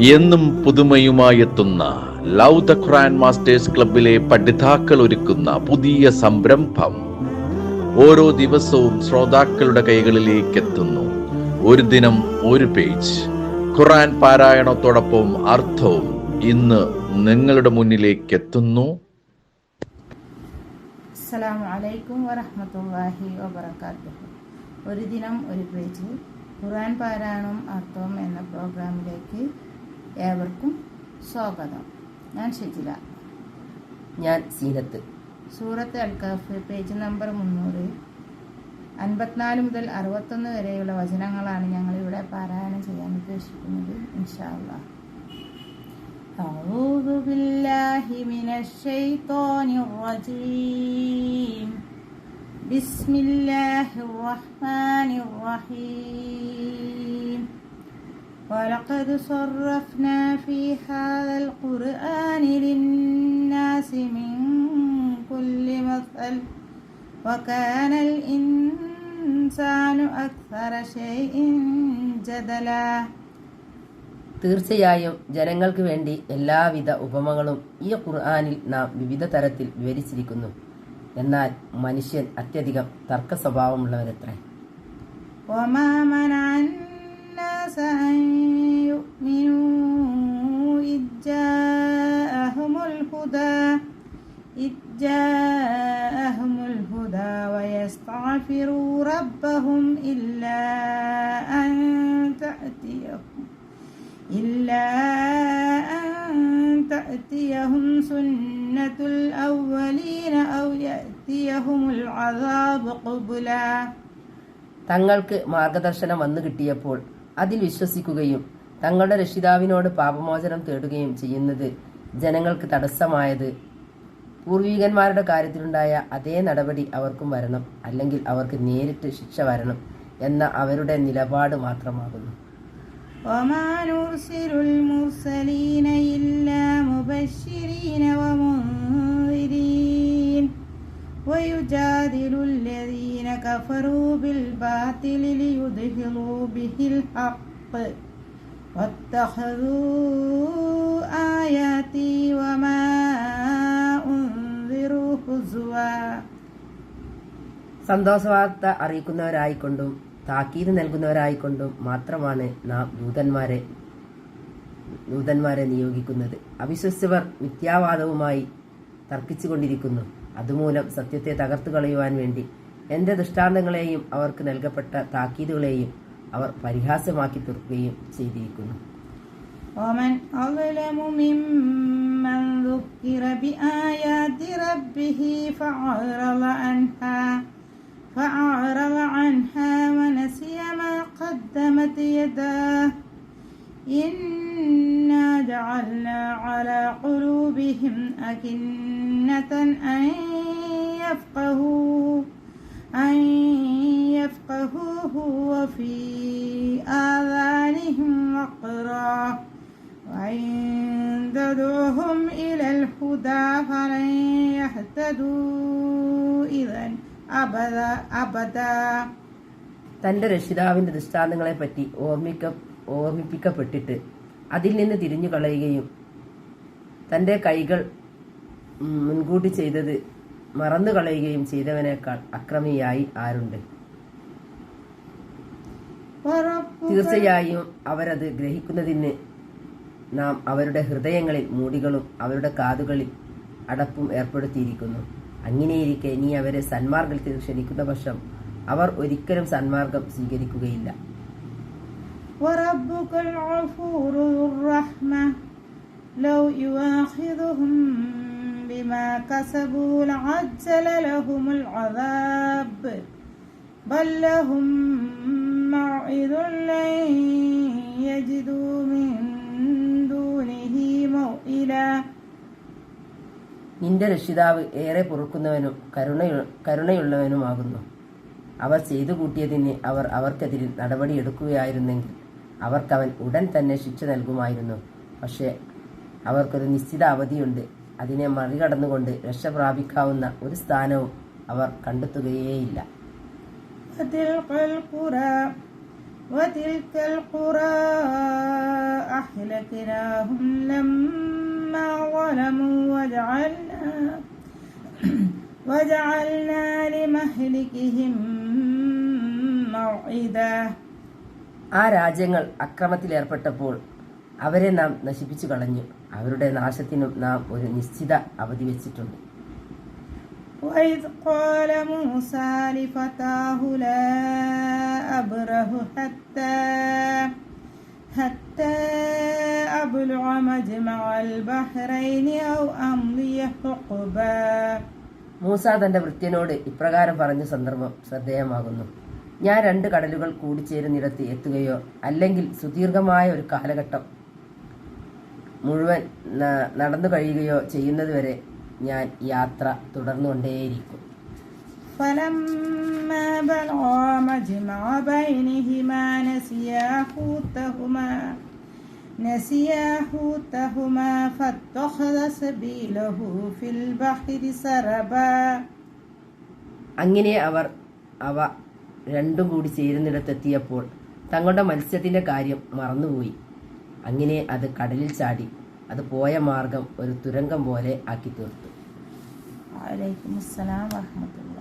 എന്നും പുതുമയുമായെത്തുന്ന love the Quran masters ക്ലബിലെ പഠിതാക്കൾ ഒരുക്കുന്ന പുതിയ സംരംഭം ഓരോ ദിവസവും ശ്രോതാക്കളുടെ കൈകളിലേക്ക് എത്തുന്നു. ഒരു ദിനം ഒരു പേജ് ഖുർആൻ പാരായണത്തോടൊപ്പം അർത്ഥവും ഇന്ന് നിങ്ങളുടെ മുന്നിലേക്ക് എത്തുന്നു. അസ്സലാമു അലൈക്കും വറഹ്മത്തുള്ളാഹി വബറകാതുഹു. ഒരു ദിനം ഒരു പേജ് ഖുർആൻ പാരായണവും അർത്ഥവും എന്ന പ്രോഗ്രാമിലേക്ക് ഏവർക്കും സ്വാഗതം. ഞാൻ ഷെജില. ഞാൻ സീനത്ത്. സൂറത്ത് അൽ കഹ്ഫ് പേജ് നമ്പർ 300 54 മുതൽ 61 വരെയുള്ള വചനങ്ങളാണ് ഞങ്ങളിവിടെ പാരായണം ചെയ്യാൻ ഉദ്ദേശിക്കുന്നത്. ഇൻഷാ അല്ലാഹ്. അഊദു ബില്ലാഹി മിനശ് ശൈത്വാനിർ റജീം. ബിസ്മില്ലാഹിർ റഹ്മാനിർ റഹീം. വലഖദ് സർറഫ്നാ ഫീ ഹാദൽ ഖുർആനി ലിന്നാസി മിൻ കുല്ലി മസൽ വകാനൽ ഇൻസാനു അക്സറ ശൈഇൻ ജദലാ. തീർച്ചയായും ജനങ്ങൾക്ക് വേണ്ടി എല്ലാവിധ ഉപമകളും ഈ ഖുർആനിൽ നാം വിവിധ തരത്തിൽ വിവരിച്ചിരിക്കുന്നു. എന്നാൽ മനുഷ്യൻ അത്യധികം തർക്ക സ്വഭാവമുള്ളവരത്രേ. വമാ മനഅന്നാസ അൻ യുഅ്മിനൂ ഇജ്ജാഅഹുമുൽ ഹുദാ വയസ്തഗ്ഫിറൂ റബ്ബഹും ഇല്ലാ അൻ തഅതിയഹും സുന്നത്തുൽ അവ്വലീന ഔ യഅതിയഹുമുൽ അദാബു ഖുബ്ലാ. തങ്ങൾക്ക് മാർഗദർശനം വന്നു കിട്ടിയപ്പോൾ അതിൽ വിശ്വസിക്കുകയും തങ്ങളുടെ രക്ഷിതാവിനോട് പാപമോചനം തേടുകയും ചെയ്യുന്നത് ജനങ്ങൾക്ക് തടസ്സമായത് പൂർവികന്മാരുടെ കാര്യത്തിലുണ്ടായ അതേ നടപടി അവർക്കും വരണം, അല്ലെങ്കിൽ അവർക്ക് നേരിട്ട് ശിക്ഷ വരണം എന്ന അവരുടെ നിലപാട് മാത്രമാകുന്നു. വമാ നുർസിലുൽ മുർസലീന ഇല്ലാ മുബശ്ശിരീന വമുൻദിരീൻ വയുജാദിലുൽ ലദീന കഫറൂ ബിൽ ബാതിലി ലിയുദ്ഹിലൂ ബിഹിൽ ഹഖ് വത്തഖദൂ ആയാതി വമാ ഉൻദിറൂ ഹുസ്വാ. സന്തോഷവാർത്ത അറിയിക്കുന്നവരായിക്കൊണ്ടും താക്കീത് നൽകുന്നവരായിക്കൊണ്ടും മാത്രമാണ് നാം ദൂതന്മാരെ നിയോഗിക്കുന്നത്. അവിശ്വസിച്ചവർ മിഥ്യാവാദവുമായി തർക്കിച്ചുകൊണ്ടിരിക്കുന്നു. അതുമൂലം സത്യത്തെ തകർത്തു കളയുവാൻ വേണ്ടി എന്റെ ദൃഷ്ടാന്തങ്ങളെയും അവർക്ക് നൽകപ്പെട്ട താക്കീതുകളെയും അവർ പരിഹാസമാക്കി തീർക്കുകയും ചെയ്തിരിക്കുന്നു. ومن أظلم ممن ذكر بآيات ربه فأعرض عنها ونسي ما قدمت يداه إنا جعلنا على قلوبهم أكنة أن يفقهوه وفي آذانهم وقرا وإن تدعوهم إلى الهدى فلن يهتدوا إذا أبدا. തന്റെ രക്ഷിതാവിന്റെ ദൃഷ്ടാന്തങ്ങളെപ്പറ്റി ഓർമ്മിപ്പിക്കപ്പെട്ടിട്ട് അതിൽ നിന്ന് തിരിഞ്ഞു കളയുകയും തന്റെ കൈകൾ മുൻകൂട്ടി ചെയ്തത് മറന്നു കളയുകയും ചെയ്തവനേക്കാൾ അക്രമിയായി ആരുണ്ട്? തീർച്ചയായും അവരത് ഗ്രഹിക്കുന്നതിന് നാം അവരുടെ ഹൃദയങ്ങളിൽ മൂടികളും അവരുടെ കാതുകളിൽ അടപ്പും ഏർപ്പെടുത്തിയിരിക്കുന്നു. അങ്ങനെയിരിക്കെ നീ അവരെ സന്മാർഗത്തിൽ ക്ഷണിക്കുന്ന പക്ഷം അവർ ഒരിക്കലും സന്മാർഗം സ്വീകരിക്കുകയില്ല. بما كسبوا لعجل لهم العذاب بل لهم موعد لن يجدوا من دونه موئلا. നിന്റെ രക്ഷിതാവ് ഏറെ പൊറുക്കുന്നവനും കരുണയുള്ളവനുമാകുന്നു. അവർ ചെയ്തു കൂട്ടിയതിന് അവർ അവർക്കെതിരിൽ നടപടിയെടുക്കുകയായിരുന്നെങ്കിൽ അവർക്കവൻ ഉടൻ തന്നെ ശിക്ഷ നൽകുമായിരുന്നു. പക്ഷേ അവർക്കൊരു നിശ്ചിത അവധിയുണ്ട്. അതിനെ മറികടന്നുകൊണ്ട് രക്ഷ പ്രാപിക്കാവുന്ന ഒരു സ്ഥാനവും അവർ കണ്ടെത്തുകയേയില്ല. وتلك القرى أهل لكناهم لما ظلموا وجعلنا لمهلكهم موعدا. ആ രാജ്യങ്ങൾ അക്രമത്തിലേർപ്പെട്ടപ്പോൾ അവരെ നാം നശിപ്പിച്ചു കളഞ്ഞു. അവരുടെ നാശത്തിനും നാം ഒരു നിശ്ചിത അവധി വെച്ചിട്ടുണ്ട്. وإذ قال موسى لفتاه لا أبرح حتى أبلغ مجمع البحرين أو أمضي حقبا. മൂസ തന്റെ ഭൃത്യനോട് ഇപ്രകാരം പറഞ്ഞ സന്ദർഭം ശ്രദ്ധേയമാകുന്നു. ഞാൻ 2 കടലുകൾ കൂടിച്ചേരുന്നിടത്ത് എത്തുകയോ അല്ലെങ്കിൽ സുദീർഘമായ ഒരു കാലഘട്ടം മുഴുവൻ നടന്നു കഴിയുകയോ ചെയ്യുന്നതുവരെ ഞാൻ യാത്ര തുടർന്നുകൊണ്ടേയിരിക്കും. فلما بلغا مجمع بينهما نسيا حوتهما فاتخذ سبيله في البحر سربا. അങ്ങനെ അവ രണ്ടും കൂടി ചേരുന്നിടത്തെത്തിയപ്പോൾ തങ്ങളുടെ മത്സ്യത്തിന്റെ കാര്യം മറന്നുപോയി. അങ്ങനെ അത് കടലിൽ ചാടി അത് പോയ മാർഗം ഒരു തുരങ്കം പോലെ ആക്കി തീർത്തു. വഅലൈക്കും അസ്സലാം വറഹ്മത്തുള്ളാഹി.